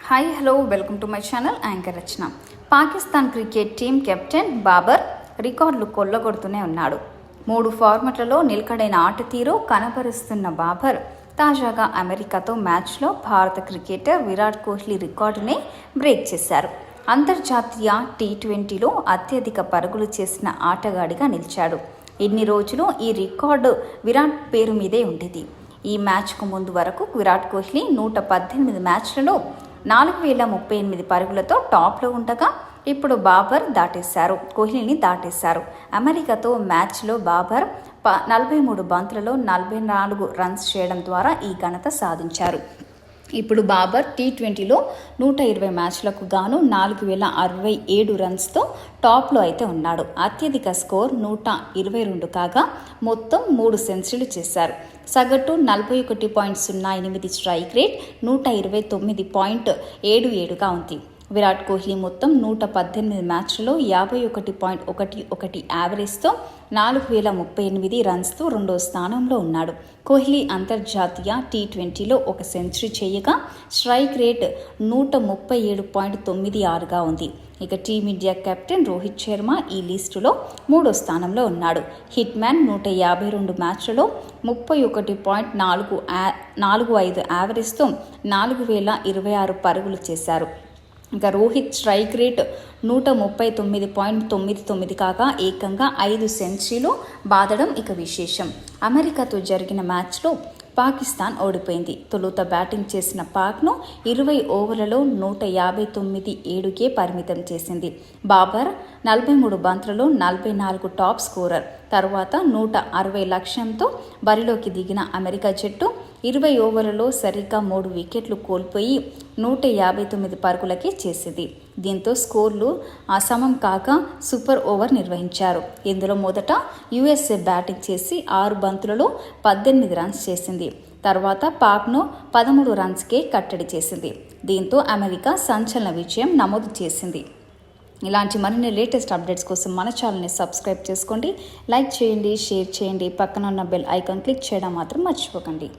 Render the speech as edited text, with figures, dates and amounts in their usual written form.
Hi hello welcome to my channel anchor Rachana. Pakistan cricket team captain Babar రికార్డులు కొల్లగొడుతూనే ఉన్నాడు. 3 ఫార్మాట్లలో నిలకడైన ఆట తీరు కనబరుస్తున్న బాబర్ తాజాగా అమెరికాతో మ్యాచ్లో భారత క్రికెటర్ విరాట్ కోహ్లీ రికార్డుని బ్రేక్ చేశారు. అంతర్జాతీయ టీ20లో అత్యధిక పరుగులు చేసిన ఆటగాడిగా నిలిచాడు. ఇన్ని రోజులు ఈ రికార్డు విరాట్ పేరు మీదే ఉండేది. ఈ మ్యాచ్కు ముందు వరకు విరాట్ కోహ్లీ 118 మ్యాచ్లలో 4038 పరుగులతో టాప్లో ఉండగా ఇప్పుడు బాబర్ కోహ్లీని దాటేశారు. అమెరికాతో మ్యాచ్లో బాబర్ 43 బంతులలో 44 రన్స్ చేయడం ద్వారా ఈ ఘనత సాధించారు. ఇప్పుడు బాబర్ టీ20లో 120 మ్యాచ్లకు గాను 4067 రన్స్తో టాప్లో అయితే ఉన్నాడు. అత్యధిక స్కోర్ 122 కాగా మొత్తం 3 సెంచరీలు చేశారు. సగటు 41.08 స్ట్రైక్ రేట్ 129.77గా ఉంది. విరాట్ కోహ్లీ మొత్తం 118 మ్యాచ్లలో 51.11 యావరేజ్తో 4038 రన్స్తో రెండో స్థానంలో ఉన్నాడు. కోహ్లీ అంతర్జాతీయ టీ20లో 1 సెంచరీ చేయగా స్ట్రైక్ రేట్ 137.96గా ఉంది. ఇక టీమిండియా కెప్టెన్ రోహిత్ శర్మ ఈ లిస్టులో 3వ స్థానంలో ఉన్నాడు. హిట్ మ్యాన్ 152 మ్యాచ్లలో 31.45 యావరేజ్తో 4026 పరుగులు చేశారు. ఇంకా రోహిత్ స్ట్రైక్ రేట్ 139.99 కాగా ఏకంగా 5 సెంచరీలు బాదడం ఇక విశేషం. అమెరికాతో జరిగిన మ్యాచ్లో పాకిస్తాన్ ఓడిపోయింది. తొలుత బ్యాటింగ్ చేసిన పాక్ను 20 ఓవర్లలో 159 పరిమితం చేసింది. బాబర్ 43 బంతులలో 44 టాప్ స్కోరర్. తర్వాత 160 లక్ష్యంతో బరిలోకి దిగిన అమెరికా జట్టు 20 ఓవర్లలో సరిగ్గా 3 వికెట్లు కోల్పోయి 159 పరుగులకే చేసింది. దీంతో స్కోర్లు అసమం కాగా సూపర్ ఓవర్ నిర్వహించారు. ఇందులో మొదట యుఎస్ఏ బ్యాటింగ్ చేసి 6 బంతులలో 18 రన్స్ చేసింది. తర్వాత పాక్ను 13 రన్స్కే కట్టడి చేసింది. దీంతో అమెరికా సంచలన విజయం నమోదు చేసింది. ఇలాంటి మరిన్ని లేటెస్ట్ అప్డేట్స్ కోసం మన ఛానల్ని సబ్స్క్రైబ్ చేసుకోండి, లైక్ చేయండి, షేర్ చేయండి. పక్కన ఉన్న బెల్ ఐకాన్ క్లిక్ చేయడం మాత్రం మర్చిపోకండి.